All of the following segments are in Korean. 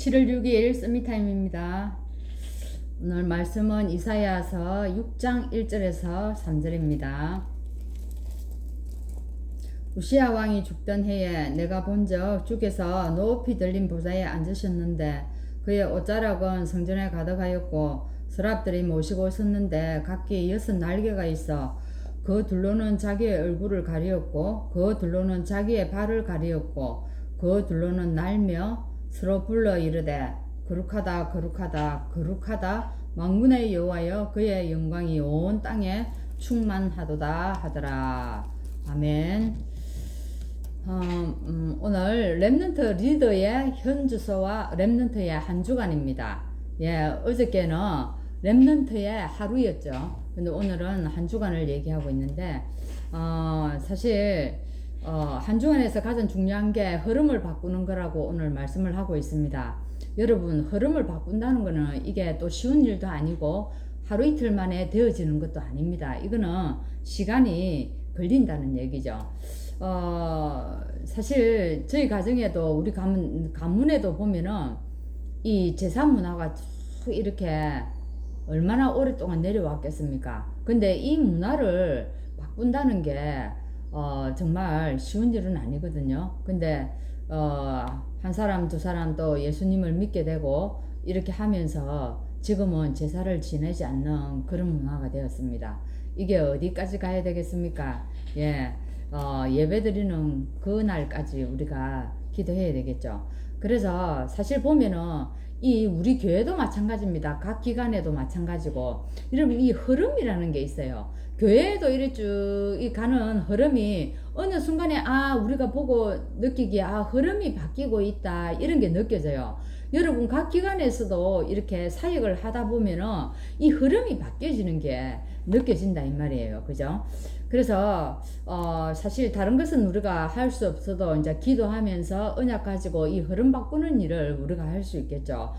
7월 6일 써미타임입니다. 오늘 말씀은 이사야서 6장 1절에서 3절입니다. 우시야 왕이 죽던 해에 내가 본적 주께서 높이 들린 보좌에 앉으셨는데 그의 옷자락은 성전에 가득하였고 서랍들이 모시고 섰는데 각기 6날개가 있어 그 둘로는 자기의 얼굴을 가리었고 그 둘로는 자기의 발을 가리었고 그 둘로는 날며 서로 불러 이르되 거룩하다 거룩하다 거룩하다 만군의 여호와여 그의 영광이 온 땅에 충만하도다 하더라. 아멘. 오늘 랩넌트 리더의 현주소와 랩넌트의 한 주간입니다. 어저께는 랩넌트의 하루였죠. 근데 오늘은 한 주간을 얘기하고 있는데 사실 한 주간에서 가장 중요한 게 흐름을 바꾸는 거라고 오늘 말씀을 하고 있습니다. 여러분, 흐름을 바꾼다는 거는 이게 또 쉬운 일도 아니고 하루 이틀 만에 되어지는 것도 아닙니다. 이거는 시간이 걸린다는 얘기죠. 사실 저희 가정에도 우리 가문에도 보면은 이 제사 문화가 쭉 이렇게 얼마나 오랫동안 내려왔겠습니까? 근데 이 문화를 바꾼다는 게 정말 쉬운 일은 아니거든요. 근데 한 사람 두 사람 또 예수님을 믿게 되고 이렇게 하면서 지금은 제사를 지내지 않는 그런 문화가 되었습니다. 이게 어디까지 가야 되겠습니까? 예배 드리는 그날까지 우리가 기도해야 되겠죠. 그래서 사실 보면은 이 우리 교회도 마찬가지입니다. 각 기관에도 마찬가지고 여러분 이 흐름이라는 게 있어요. 교회에도 이래 쭉 가는 흐름이 어느 순간에 우리가 보고 느끼기에 흐름이 바뀌고 있다 이런 게 느껴져요. 여러분 각 기관에서도 이렇게 사역을 하다 보면은 이 흐름이 바뀌어지는 게 느껴진다 이 말이에요. 그죠? 그래서 사실 다른 것은 우리가 할 수 없어도 이제 기도하면서 언약 가지고 이 흐름 바꾸는 일을 우리가 할 수 있겠죠.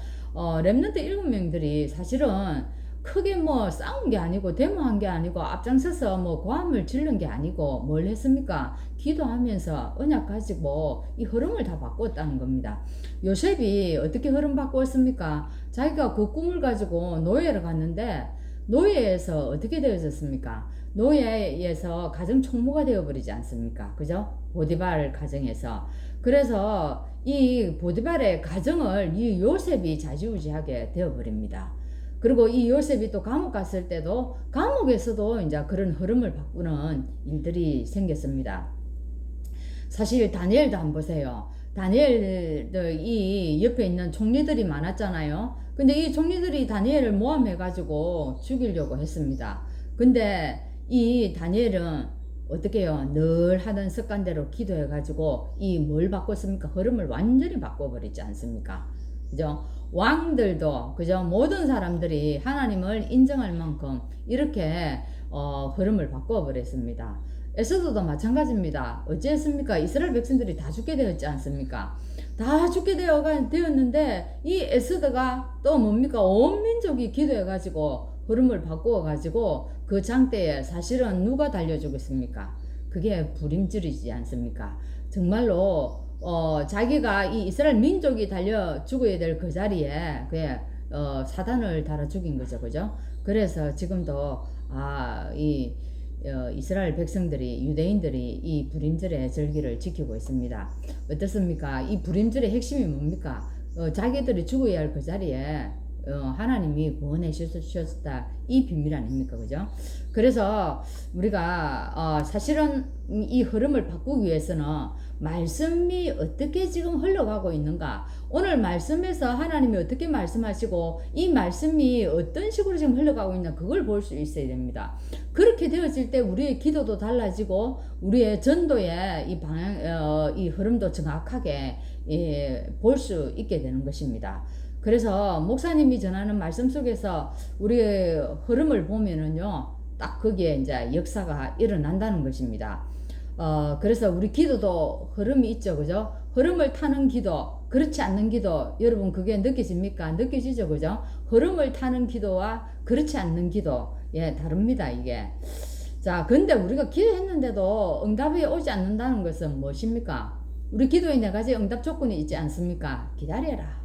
렘넌트 7명들이 사실은 크게 뭐 싸운 게 아니고 데모한 게 아니고 앞장서서 뭐 고함을 지른 게 아니고 뭘 했습니까? 기도하면서 언약 가지고 이 흐름을 다 바꿨다는 겁니다. 요셉이 어떻게 흐름 바꾸었습니까? 자기가 그 꿈을 가지고 노예를 갔는데 노예에서 어떻게 되어졌습니까? 노예에서 가정 총무가 되어버리지 않습니까? 그죠? 보디발 가정에서. 그래서 이 보디발의 가정을 이 요셉이 좌지우지하게 되어버립니다. 그리고 이 요셉이 또 감옥 갔을 때도 감옥에서도 이제 그런 흐름을 바꾸는 일들이 생겼습니다. 사실 다니엘도 한번 보세요. 다니엘도 이 옆에 있는 총리들이 많았잖아요. 근데 이 총리들이 다니엘을 모함해가지고 죽이려고 했습니다. 근데 이 다니엘은 어떻게 해요? 늘 하던 습관대로 기도해가지고 이 뭘 바꿨습니까? 흐름을 완전히 바꿔버리지 않습니까? 그죠? 왕들도 그죠? 모든 사람들이 하나님을 인정할 만큼 이렇게 흐름을 바꿔버렸습니다. 에스더도 마찬가지입니다. 어찌했습니까? 이스라엘 백성들이 다 죽게 되었지 않습니까? 다 죽게 되었는데 이 에스더가 또 뭡니까? 온 민족이 기도해가지고 흐름을 바꾸어가지고 그 장대에 사실은 누가 달려주겠습니까? 그게 불임절이지 않습니까? 정말로 자기가 이 이스라엘 민족이 달려 죽어야 될 그 자리에 그게 사단을 달아 죽인 거죠, 그죠? 그래서 지금도 이스라엘 백성들이 유대인들이 이 불임절의 절기를 지키고 있습니다. 어떻습니까? 이 불임절의 핵심이 뭡니까? 자기들이 죽어야 할 그 자리에 하나님이 구원해 주셨다 이 비밀 아닙니까? 그죠? 그래서 우리가 사실은 이 흐름을 바꾸기 위해서는 말씀이 어떻게 지금 흘러가고 있는가, 오늘 말씀에서 하나님이 어떻게 말씀하시고 이 말씀이 어떤 식으로 지금 흘러가고 있나 그걸 볼 수 있어야 됩니다. 그렇게 되어질 때 우리의 기도도 달라지고 우리의 전도의 이 방향 이 흐름도 정확하게 볼 수 있게 되는 것입니다. 그래서 목사님이 전하는 말씀 속에서 우리의 흐름을 보면은요, 딱 거기에 이제 역사가 일어난다는 것입니다. 그래서 우리 기도도 흐름이 있죠, 그죠? 흐름을 타는 기도, 그렇지 않는 기도, 여러분 그게 느껴집니까? 느껴지죠, 그죠? 흐름을 타는 기도와 그렇지 않는 기도, 다릅니다, 이게. 자, 근데 우리가 기도했는데도 응답이 오지 않는다는 것은 무엇입니까? 우리 기도에 네 가지 응답 조건이 있지 않습니까? 기다려라.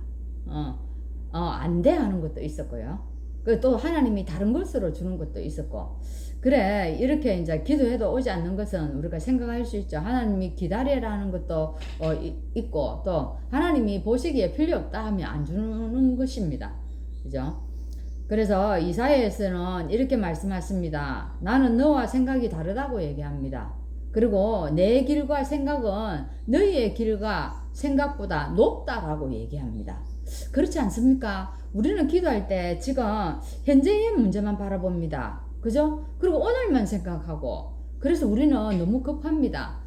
안 돼 하는 것도 있었고요. 그 또 하나님이 다른 것으로 주는 것도 있었고. 그래, 이렇게 이제 기도해도 오지 않는 것은 우리가 생각할 수 있죠. 하나님이 기다리라는 것도 있고, 또 하나님이 보시기에 필요 없다 하면 안 주는 것입니다. 그죠? 그래서 이사야에서는 이렇게 말씀하십니다. 나는 너와 생각이 다르다고 얘기합니다. 그리고 내 길과 생각은 너희의 길과 생각보다 높다라고 얘기합니다. 그렇지 않습니까? 우리는 기도할 때 지금 현재의 문제만 바라봅니다. 그죠? 그리고 오늘만 생각하고, 그래서 우리는 너무 급합니다.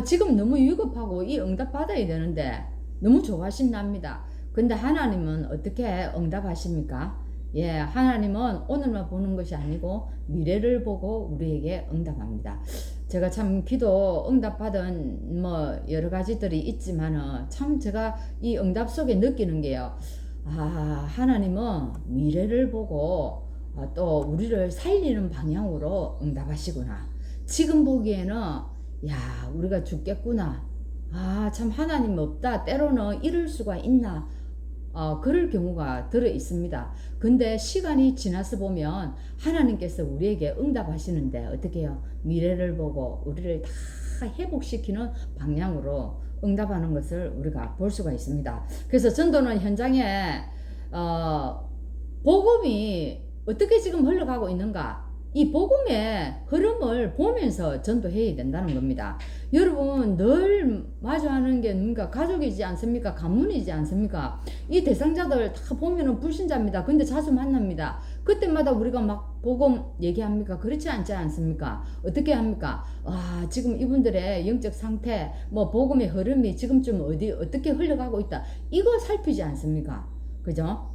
지금 너무 위급하고 이 응답 받아야 되는데 너무 조바심납니다. 근데 하나님은 어떻게 응답하십니까? 예, 하나님은 오늘만 보는 것이 아니고 미래를 보고 우리에게 응답합니다. 제가 참 기도 응답받은 뭐 여러 가지들이 있지만은 참 제가 이 응답 속에 느끼는 게요. 하나님은 미래를 보고 또 우리를 살리는 방향으로 응답하시구나. 지금 보기에는 야, 우리가 죽겠구나. 참 하나님 없다. 때로는 이럴 수가 있나. 그럴 경우가 들어 있습니다. 근데 시간이 지나서 보면 하나님께서 우리에게 응답하시는데 어떻게 해요? 미래를 보고 우리를 다 회복시키는 방향으로 응답하는 것을 우리가 볼 수가 있습니다. 그래서 전도는 현장에 복음이 어떻게 지금 흘러가고 있는가? 이 복음의 흐름을 보면서 전도해야 된다는 겁니다. 여러분 늘 마주하는 게 뭔가 가족이지 않습니까? 가문이지 않습니까? 이 대상자들 다 보면은 불신자입니다. 근데 자주 만납니다. 그때마다 우리가 막 복음 얘기합니까? 그렇지 않지 않습니까? 어떻게 합니까? 지금 이분들의 영적 상태, 뭐 복음의 흐름이 지금쯤 어떻게 흘러가고 있다. 이거 살피지 않습니까? 그죠?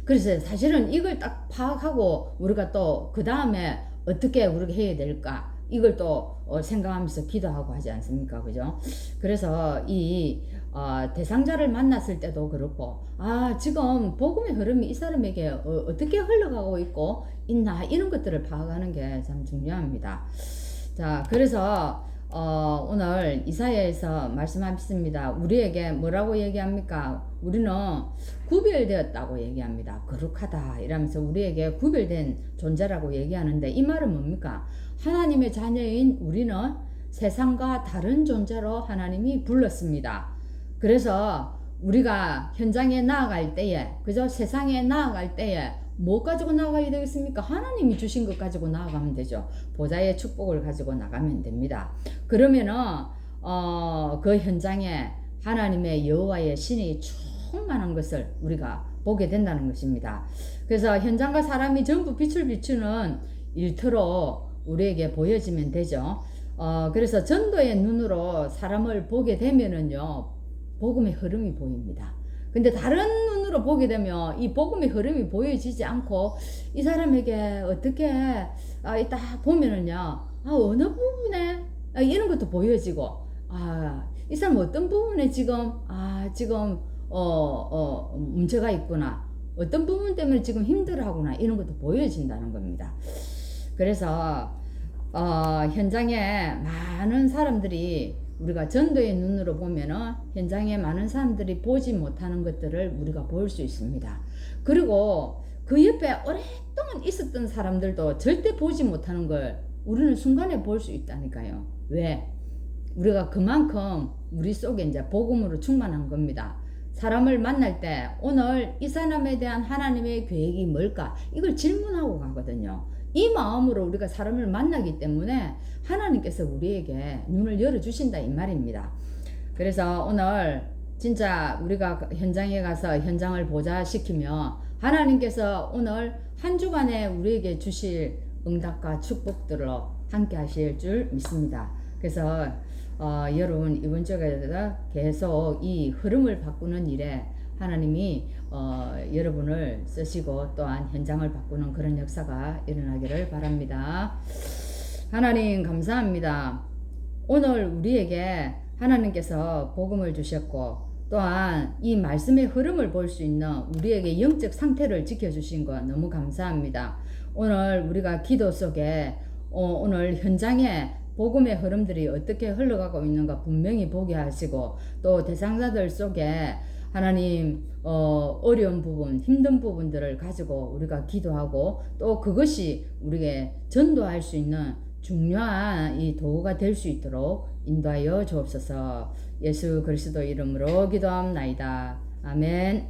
그래서 사실은 이걸 딱 파악하고 우리가 또 그 다음에 어떻게 우리가 해야 될까 이걸 또 생각하면서 기도하고 하지 않습니까? 그죠? 그래서 이 대상자를 만났을 때도 그렇고 지금 복음의 흐름이 이 사람에게 어떻게 흘러가고 있나 이런 것들을 파악하는 게 참 중요합니다. 자, 그래서 오늘 이사야에서 말씀하셨습니다. 우리에게 뭐라고 얘기합니까? 우리는 구별되었다고 얘기합니다. 거룩하다 이러면서 우리에게 구별된 존재라고 얘기하는데 이 말은 뭡니까? 하나님의 자녀인 우리는 세상과 다른 존재로 하나님이 불렀습니다. 그래서 우리가 현장에 나아갈 때에, 그죠? 세상에 나아갈 때에 뭐 가지고 나가야 되겠습니까? 하나님이 주신 것 가지고 나아가면 되죠. 보좌의 축복을 가지고 나가면 됩니다. 그러면은 그 현장에 하나님의 여호와의 신이 충만한 것을 우리가 보게 된다는 것입니다. 그래서 현장과 사람이 전부 빛을 비추는 일터로 우리에게 보여지면 되죠. 그래서 전도의 눈으로 사람을 보게 되면은요, 복음의 흐름이 보입니다. 근데 다른 눈으로 보게 되면 이 복음의 흐름이 보여지지 않고 이 사람에게 어떻게 딱 보면은요, 어느 부분에 이런 것도 보여지고 이 사람 어떤 부분에 지금 문제가 있구나, 어떤 부분 때문에 지금 힘들어하구나 이런 것도 보여진다는 겁니다. 그래서 현장에 많은 사람들이 우리가 전도의 눈으로 보면은 현장에 많은 사람들이 보지 못하는 것들을 우리가 볼 수 있습니다. 그리고 그 옆에 오랫동안 있었던 사람들도 절대 보지 못하는 걸 우리는 순간에 볼 수 있다니까요. 왜? 우리가 그만큼 우리 속에 이제 복음으로 충만한 겁니다. 사람을 만날 때 오늘 이 사람에 대한 하나님의 계획이 뭘까? 이걸 질문하고 가거든요. 이 마음으로 우리가 사람을 만나기 때문에 하나님께서 우리에게 눈을 열어주신다 이 말입니다. 그래서 오늘 진짜 우리가 현장에 가서 현장을 보좌시키며 하나님께서 오늘 한 주간에 우리에게 주실 응답과 축복들로 함께 하실 줄 믿습니다. 그래서 여러분 이번 주에 계속 이 흐름을 바꾸는 일에 하나님이 여러분을 쓰시고 또한 현장을 바꾸는 그런 역사가 일어나기를 바랍니다. 하나님 감사합니다. 오늘 우리에게 하나님께서 복음을 주셨고 또한 이 말씀의 흐름을 볼 수 있는 우리에게 영적 상태를 지켜주신 것 너무 감사합니다. 오늘 우리가 기도 속에 오늘 현장에 복음의 흐름들이 어떻게 흘러가고 있는가 분명히 보게 하시고 또 대상자들 속에 하나님 어려운 부분, 힘든 부분들을 가지고 우리가 기도하고 또 그것이 우리에게 전도할 수 있는 중요한 이 도구가 될 수 있도록 인도하여 주옵소서. 예수 그리스도 이름으로 기도합나이다. 아멘.